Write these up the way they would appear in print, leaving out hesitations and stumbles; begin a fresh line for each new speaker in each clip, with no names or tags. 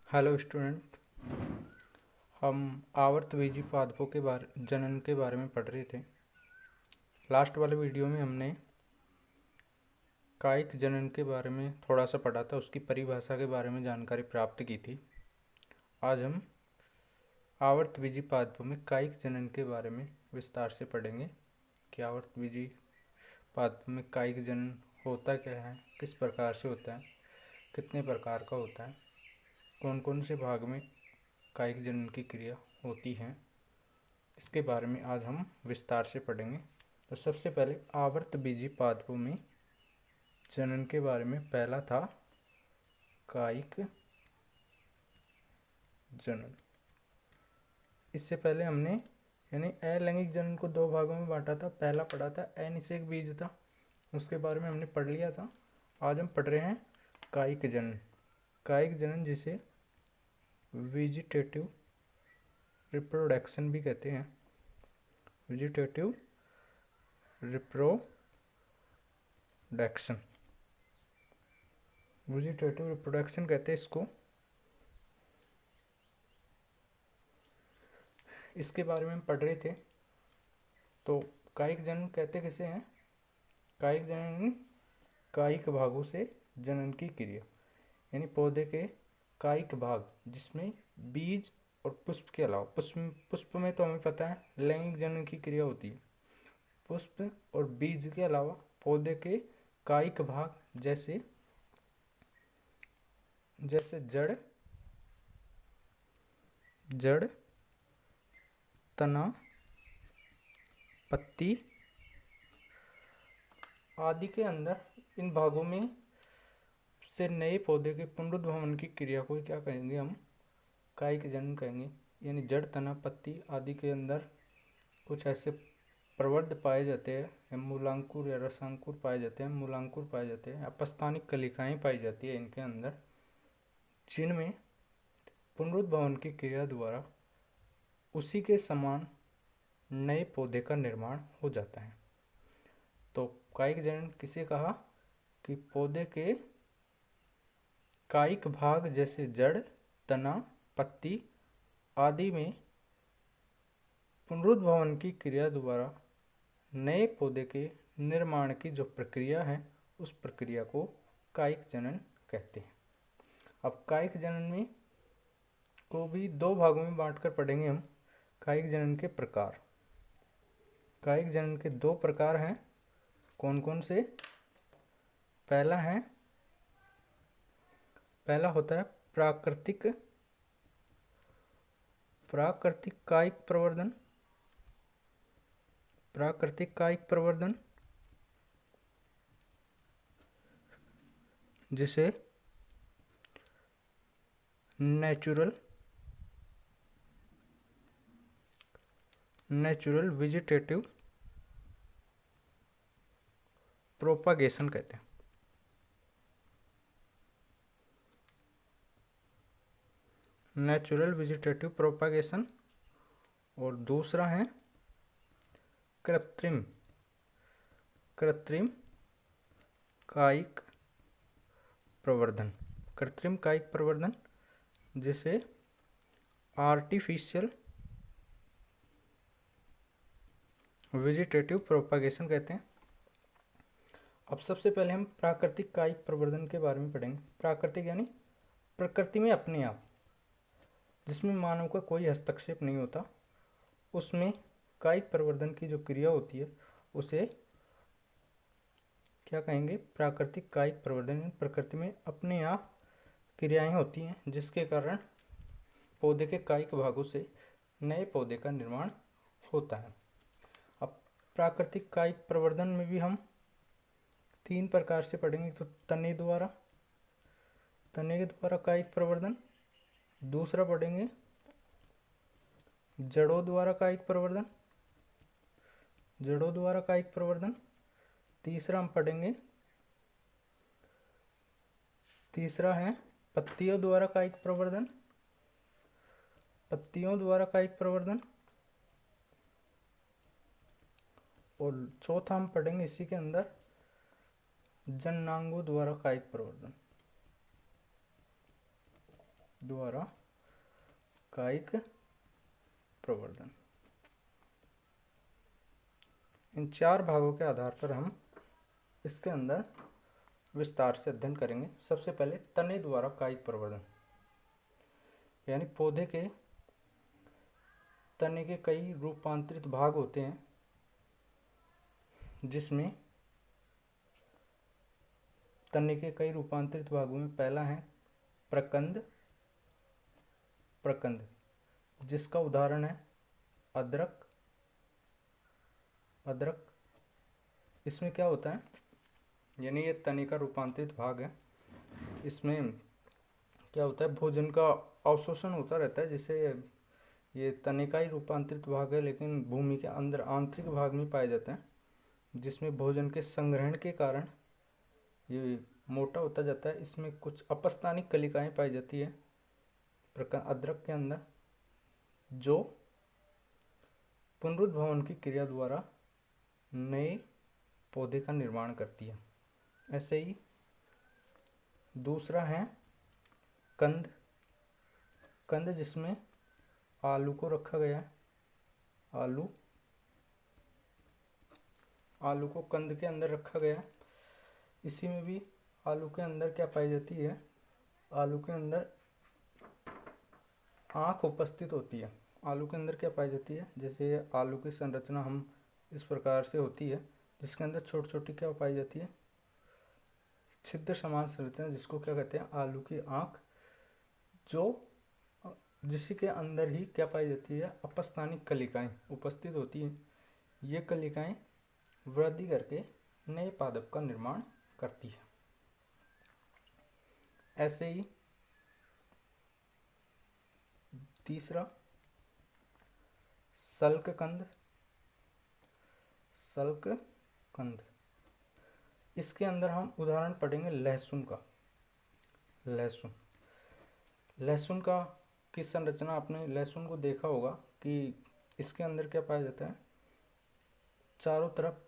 Hello student. हम आवर्तबीजी पादपों के जनन के बारे में पढ़ रहे थे। लास्ट वाले वीडियो में हमने कायिक जनन के बारे में थोड़ा सा पढ़ा था, उसकी परिभाषा के बारे में जानकारी प्राप्त की थी। आज हम आवर्तबीजी पादपों में कायिक जनन के बारे में विस्तार से पढ़ेंगे कि आवर्तबीजी पादपों में कायिक जनन होता क्या है, किस प्रकार से होता है, कितने प्रकार का होता है, कौन कौन से भाग में कायिक जनन की क्रिया होती है, इसके बारे में आज हम विस्तार से पढ़ेंगे। तो सबसे पहले आवर्तबीजी पादपों में जनन के बारे में पहला था कायिक जनन। इससे पहले हमने यानी अलैंगिक जनन को दो भागों में बांटा था। पहला पढ़ा था अनिषेक बीज था, उसके बारे में हमने पढ़ लिया था। आज हम पढ़ रहे हैं कायिक जनन। कायिक जनन जिसे वेजिटेटिव रिप्रोडक्शन भी कहते हैं, वेजिटेटिव रिप्रोडक्शन कहते हैं इसको। इसके बारे में हम पढ़ रहे थे। तो कायिक जनन कहते किसे हैं? कायिक जनन कायिक भागों से जनन की क्रिया, यानी पौधे के कायिक भाग जिसमें बीज और पुष्प के अलावा, पुष्प में तो हमें पता है लैंगिक जनन की क्रिया होती है। पुष्प और बीज के अलावा पौधे के कायिक भाग जैसे जड़, तना, पत्ती आदि के अंदर, इन भागों में से नए पौधे के पुनरुद्भवन की क्रिया को क्या कहेंगे? हम कायिक जनन कहेंगे। यानी जड़, तना, पत्ती आदि के अंदर कुछ ऐसे प्रवर्ध पाए जाते हैं, या मूलांकुर या रसांकुर पाए जाते हैं, मूलांकुर पाए जाते हैं, अपस्थानिक कलिकाएं पाई जाती है इनके अंदर, जिनमें पुनरुद्भवन की क्रिया द्वारा उसी के समान नए पौधे का निर्माण हो जाता है। तो कायिक जनन किसे कहा? कि पौधे के कायिक भाग जैसे जड़, तना, पत्ती आदि में पुनरुद्भवन की क्रिया द्वारा नए पौधे के निर्माण की जो प्रक्रिया है, उस प्रक्रिया को कायिक जनन कहते हैं। अब कायिक जनन में को भी दो भागों में बांटकर पढ़ेंगे हम। कायिक जनन के प्रकार। कायिक जनन के दो प्रकार हैं। कौन कौन से? पहला होता है प्राकृतिक कायिक प्रवर्धन। प्राकृतिक कायिक प्रवर्धन जिसे नेचुरल वेजिटेटिव प्रोपागेशन कहते हैं। Natural vegetative propagation. और दूसरा है कृत्रिम कायिक प्रवर्धन। कृत्रिम कायिक प्रवर्धन जिसे आर्टिफिशियल वेजिटेटिव प्रोपागेशन कहते हैं। अब सबसे पहले हम प्राकृतिक कायिक प्रवर्धन के बारे में पढ़ेंगे। प्राकृतिक यानी प्रकृति में अपने आप, जिसमें मानव का कोई हस्तक्षेप नहीं होता, उसमें कायिक प्रवर्धन की जो क्रिया होती है उसे क्या कहेंगे? प्राकृतिक कायिक प्रवर्धन। प्रकृति में अपने आप क्रियाएं होती हैं जिसके कारण पौधे के कायिक भागों से नए पौधे का निर्माण होता है। अब प्राकृतिक कायिक प्रवर्धन में भी हम तीन प्रकार से पढ़ेंगे। तो तने के द्वारा कायिक प्रवर्धन, दूसरा पढ़ेंगे जड़ों द्वारा कायिक प्रवर्धन, तीसरा हम पढ़ेंगे, तीसरा है पत्तियों द्वारा कायिक प्रवर्धन, और चौथा हम पढ़ेंगे इसी के अंदर जननांगों द्वारा कायिक प्रवर्धन। द्वारा कायिक प्रवर्धन। इन 4 भागों के आधार पर हम इसके अंदर विस्तार से अध्ययन करेंगे। सबसे पहले तने द्वारा कायिक प्रवर्धन, यानी पौधे के तने के कई रूपांतरित भाग होते हैं, जिसमें तने के कई रूपांतरित भागों में पहला है प्रकंद। प्रकंद जिसका उदाहरण है अदरक। अदरक इसमें क्या होता है, यानी ये तने का रूपांतरित भाग है। इसमें क्या होता है, भोजन का अवशोषण होता रहता है, जिसे ये तने का ही रूपांतरित भाग है, लेकिन भूमि के अंदर आंतरिक भाग में पाए जाते हैं, जिसमें भोजन के संग्रहण के कारण ये मोटा होता जाता है। इसमें कुछ अपस्थानिक कलिकाएं पाई जाती है अदरक के अंदर, जो पुनरुद्भवन की क्रिया द्वारा नए पौधे का निर्माण करती है। ऐसे ही दूसरा है कंद। कंद जिसमें आलू को रखा गया है। आलू को कंद के अंदर रखा गया है। इसी में भी आलू के अंदर क्या पाई जाती है, आलू के अंदर आँख उपस्थित होती है। आलू के अंदर क्या पाई जाती है, जैसे आलू की संरचना हम इस प्रकार से होती है, जिसके अंदर छोटी छोटी क्या पाई जाती है, छिद्र समान संरचना, जिसको क्या कहते हैं, आलू की आँख, जिसी के अंदर ही क्या पाई जाती है, अपस्थानिक कलिकाएं उपस्थित होती हैं। ये कलिकाएं वृद्धि करके नए पादप का निर्माण करती है। ऐसे ही तीसरा सल्ककंद। सल्ककंद इसके अंदर हम उदाहरण पढ़ेंगे लहसुन का। लहसुन का की संरचना, आपने लहसुन को देखा होगा कि इसके अंदर क्या पाया जाता है, चारों तरफ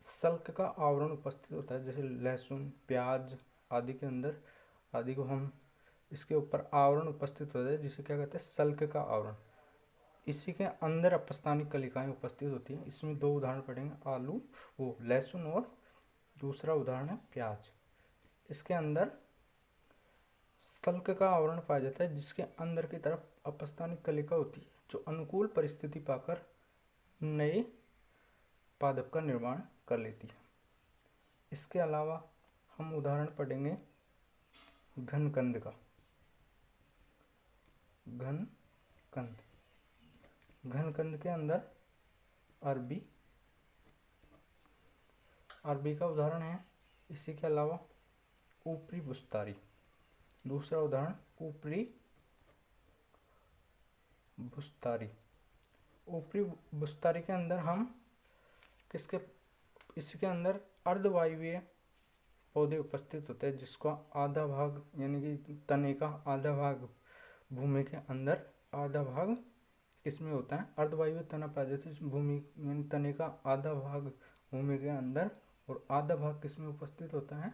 सल्क का आवरण उपस्थित होता है। जैसे लहसुन, प्याज आदि के अंदर आदि को हम इसके ऊपर आवरण उपस्थित होता है, जिसे क्या कहते हैं, सल्क का आवरण। इसी के अंदर अपस्थानिक कलिकाएं उपस्थित होती हैं। इसमें 2 उदाहरण पढ़ेंगे, लहसुन, और दूसरा उदाहरण है प्याज। इसके अंदर सल्क का आवरण पाया जाता है, जिसके अंदर की तरफ अपस्थानिक कलिका होती है, जो अनुकूल परिस्थिति पाकर नए पादप का निर्माण कर लेती है। इसके अलावा हम उदाहरण पढ़ेंगे घनकंद का। घनकंद के अंदर अरबी का उदाहरण है। इसी के अलावा ऊपरी बुस्तारी, दूसरा उदाहरण ऊपरी बुस्तारी के अंदर हम इसके अंदर अर्धवायवीय पौधे उपस्थित होते हैं, जिसका आधा भाग, यानी कि तने का आधा भाग भूमि के अंदर, आधा भाग किसमें होता है, अर्धवायवीय तना पाया जाता है। भूमि यानी तने का आधा भाग भूमि के अंदर और आधा भाग किसमें उपस्थित होता है,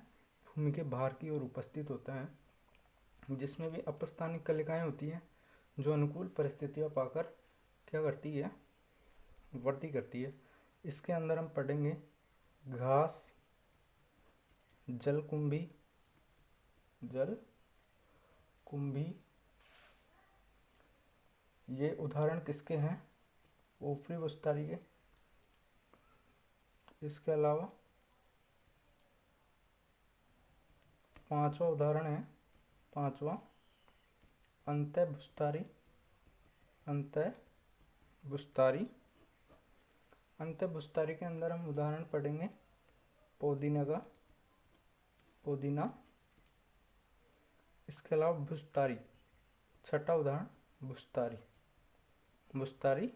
भूमि के बाहर की ओर उपस्थित होता है, जिसमें भी अपस्थानिक कलिकाएं होती हैं, जो अनुकूल परिस्थितियां पाकर क्या करती है, वृद्धि करती है। इसके अंदर हम पढ़ेंगे घास, जलकुंभी, ये उदाहरण किसके हैं, ऊपरी बुस्तारी के। इसके अलावा 5वां उदाहरण है, 5वां अंतः बुस्तारी के अंदर हम उदाहरण पढ़ेंगे पुदीना। इसके अलावा बुस्तारी, 6वां उदाहरण बुस्तारी,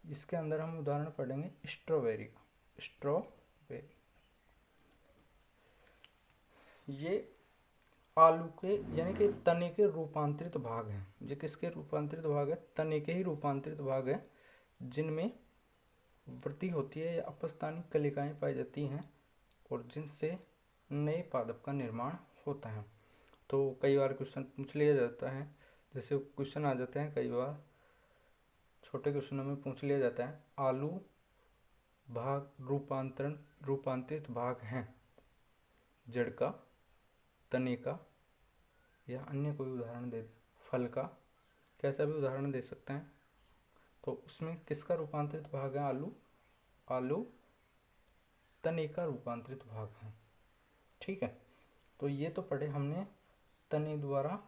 इसके अंदर हम उदाहरण पढ़ेंगे स्ट्रॉबेरी। ये आलू के यानी कि तने के रूपांतरित भाग हैं। ये किसके रूपांतरित भाग है, तने के ही रूपांतरित भाग है, जिनमें वृद्धि होती है या अपस्थानिक कलिकाएं पाई जाती हैं, और जिनसे नए पादप का निर्माण होता है। तो कई बार क्वेश्चन पूछ लिया जाता है, जैसे क्वेश्चन आ जाते हैं कई बार, छोटे क्वेश्चनों में पूछ लिया जाता है आलू भाग रूपांतरित भाग हैं जड़ का, तने का, या अन्य कोई उदाहरण दे, फल का, कैसा भी उदाहरण दे सकते हैं। तो उसमें किसका रूपांतरित भाग है आलू? आलू तने का रूपांतरित भाग है। ठीक है, तो ये तो पढ़े हमने तने द्वारा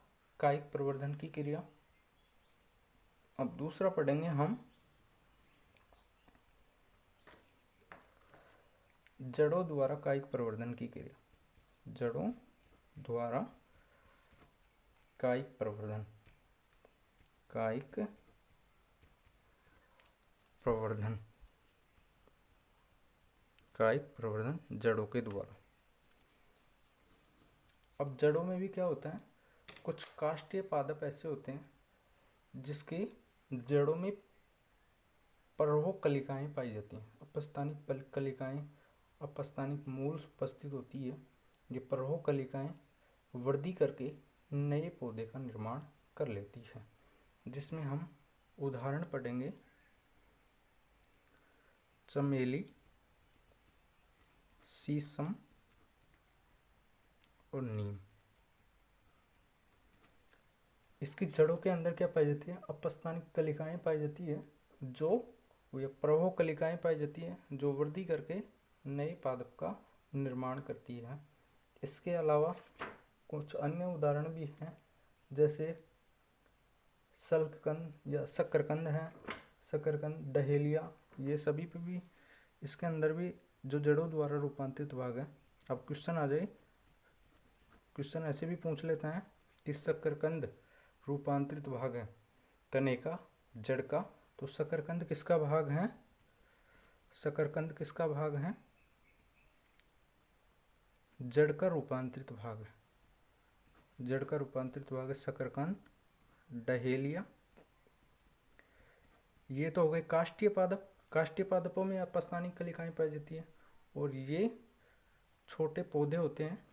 कायिक प्रवर्धन की क्रिया। अब दूसरा पढ़ेंगे हम जड़ों द्वारा कायिक प्रवर्धन की क्रिया। जड़ों द्वारा कायिक प्रवर्धन, कायिक प्रवर्धन, कायिक प्रवर्धन जड़ों के द्वारा। अब जड़ों में भी क्या होता है, कुछ काष्ठीय पादप ऐसे होते हैं जिसकी जड़ों में प्ररोह कलिकाएं पाई जाती हैं। अपस्थानिक कलिकाएं, अपस्थानिक मूल उपस्थित होती है। ये प्ररोह कलिकाएं वृद्धि करके नए पौधे का निर्माण कर लेती है, जिसमें हम उदाहरण पढ़ेंगे चमेली, शीशम और नीम। इसकी जड़ों के अंदर क्या पाई जाती है? अपस्थानिक कलिकाएं पाई जाती है, जो या प्रवाह कलिकाएं पाई जाती है जो वृद्धि करके नए पादप का निर्माण करती है। इसके अलावा कुछ अन्य उदाहरण भी हैं, जैसे सल्ककंद या शकरकंद है, शकरकंद, डहेलिया, ये सभी पे भी इसके अंदर भी जो जड़ों द्वारा रूपांतरित भाग है। अब क्वेश्चन आ जाए, क्वेश्चन ऐसे भी पूछ लेते हैं कि शकरकंद रूपांतरित भाग है तने का, जड़ का, तो शकरकंद किसका भाग है? शकरकंद किसका भाग है? जड़ का रूपांतरित भाग है। जड़ का रूपांतरित भाग है शकरकंद, डहेलिया। ये तो हो गए काष्ठीय पादप। काष्ठीय पादपों में अपस्थानिक कलिकाएं पाई जाती है, और ये छोटे पौधे होते हैं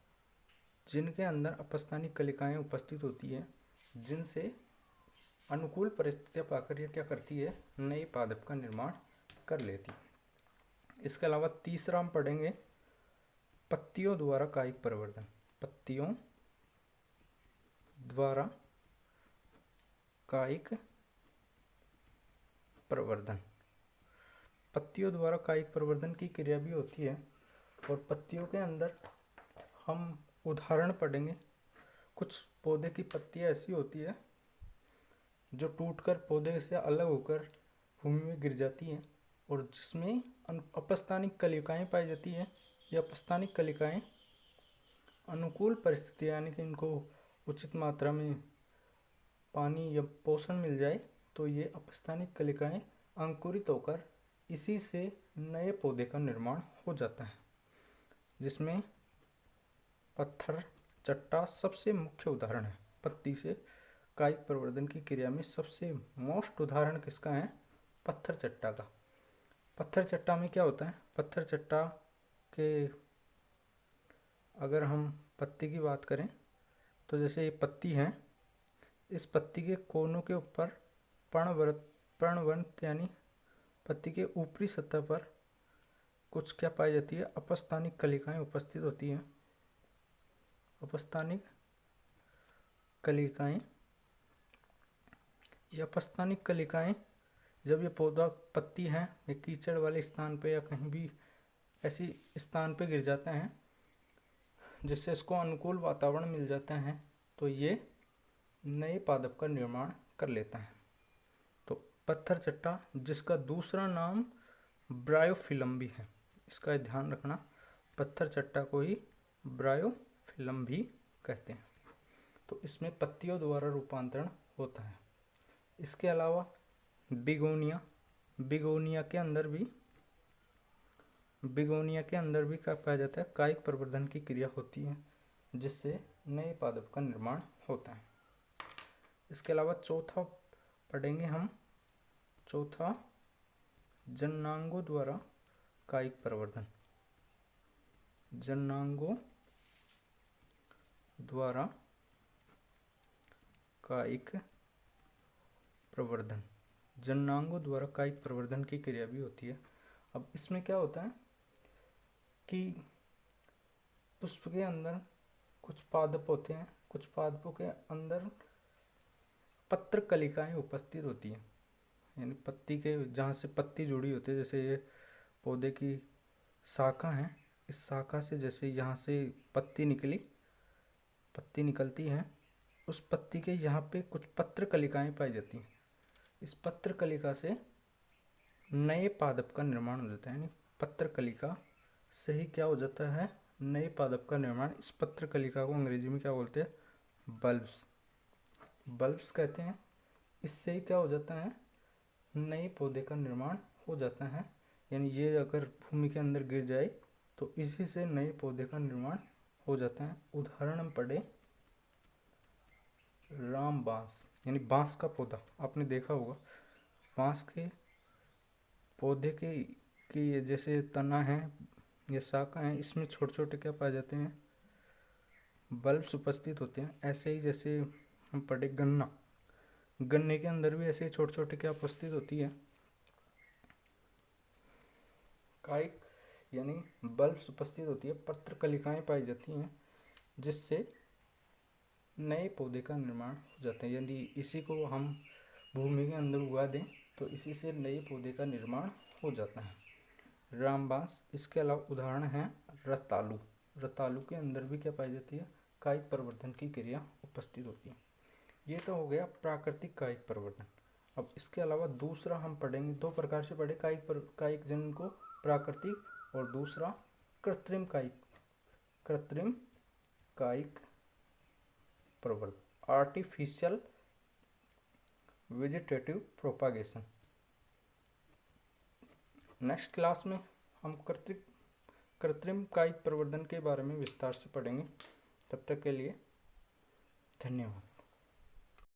जिनके अंदर अपस्थानिक कलिकाएं उपस्थित होती है, जिनसे अनुकूल परिस्थितियां पाकर यह क्या करती है? नए पादप का निर्माण कर लेती है। इसके अलावा तीसरा हम पढ़ेंगे पत्तियों द्वारा कायिक प्रवर्धन। पत्तियों द्वारा कायिक प्रवर्धन। पत्तियों द्वारा कायिक प्रवर्धन की क्रिया भी होती है, और पत्तियों के अंदर हम उदाहरण पढ़ेंगे। कुछ पौधे की पत्तियां ऐसी होती है जो टूटकर पौधे से अलग होकर भूमि में गिर जाती हैं, और जिसमें अपस्थानिक कलिकाएं पाई जाती हैं। ये अपस्थानिक कलिकाएं अनुकूल परिस्थिति, यानी कि इनको उचित मात्रा में पानी या पोषण मिल जाए तो ये अपस्थानिक कलिकाएं अंकुरित होकर इसी से नए पौधे का निर्माण हो जाता है, जिसमें पत्थर चट्टा सबसे मुख्य उदाहरण है। पत्ती से कायिक प्रवर्धन की क्रिया में सबसे मोस्ट उदाहरण किसका है? पत्थर चट्टा का। पत्थर चट्टा में क्या होता है? पत्थर चट्टा के अगर हम पत्ती की बात करें तो जैसे ये पत्ती है, इस पत्ती के कोनों के ऊपर पर्णवृंत यानी पत्ती के ऊपरी सतह पर कुछ क्या पाई जाती है? अपस्थानिक कलिकाएं उपस्थित होती हैं। अपस्थानिक कलिकाएं, ये अपस्थानिक कलिकाएं जब ये पौधा पत्ती है ये कीचड़ वाले स्थान पे या कहीं भी ऐसी स्थान पे गिर जाते हैं जिससे इसको अनुकूल वातावरण मिल जाता है, तो ये नए पादप का निर्माण कर लेता है। तो पत्थर चट्टा, जिसका दूसरा नाम ब्रायोफिलम भी है, इसका ध्यान रखना, पत्थर चट्टा को ही ब्रायोफिलम भी कहते हैं। तो इसमें पत्तियों द्वारा रूपांतरण होता है। इसके अलावा बिगोनिया, बिगोनिया के अंदर भी क्या पाया जाता है? कायिक प्रवर्धन की क्रिया होती है, जिससे नए पादप का निर्माण होता है। इसके अलावा चौथा पढ़ेंगे हम, चौथा जननांगों द्वारा कायिक प्रवर्धन। जननांगों द्वारा कायिक प्रवर्धन, जननांगों द्वारा कायिक प्रवर्धन की क्रिया भी होती है। अब इसमें क्या होता है कि पुष्प के अंदर कुछ पादप होते हैं, कुछ पादपों के अंदर पत्र कलिकाएं उपस्थित होती हैं, यानी पत्ती के जहाँ से पत्ती जुड़ी होती है, जैसे ये पौधे की शाखा है, इस शाखा से जैसे यहाँ से पत्ती निकलती है, उस पत्ती के यहाँ पे कुछ पत्र कलिकाएं पाई जाती हैं। इस पत्र कलिका से नए पादप का निर्माण हो जाता है, यानी पत्र कलिका से ही क्या हो जाता है, नए पादप का निर्माण। इस पत्र कलिका को अंग्रेजी में क्या बोलते हैं, बल्ब्स कहते हैं। इससे ही क्या हो जाता है, नए पौधे का निर्माण हो जाता है, यानी ये अगर भूमि के अंदर गिर जाए तो इसी से नए पौधे का निर्माण हो जाता है। उदाहरण हम पढ़े राम बांस, यानी बांस का पौधा, आपने देखा होगा बांस के पौधे की ये जैसे तना है, ये शाखा है, इसमें छोटे छोटे क्या पाए जाते हैं, बल्ब्स उपस्थित होते हैं। ऐसे ही जैसे हम पढ़े गन्ने के अंदर भी ऐसे छोटे छोटे क्या उपस्थित होती है, कायिक यानी बल्ब्स उपस्थित होती है, पत्र कलिकाएं पाई जाती हैं, जिससे नए पौधे का निर्माण हो जाता है। यदि इसी को हम भूमि के अंदर उगा दें तो इसी से नए पौधे का निर्माण हो जाता है, रामबांस। इसके अलावा उदाहरण है रतालू के अंदर भी क्या पाई जाती है, कायिक प्रवर्धन की क्रिया उपस्थित होती है। ये तो हो गया प्राकृतिक कायिक प्रवर्धन। अब इसके अलावा दूसरा हम पढ़ेंगे, दो प्रकार से पढ़े कायिक जनन को, प्राकृतिक और दूसरा कृत्रिम कायिक प्रवर्धन, artificial vegetative propagation. Next class में हम कृत्रिम कायिक प्रवर्धन के बारे में विस्तार से पढ़ेंगे। तब तक के लिए धन्यवाद।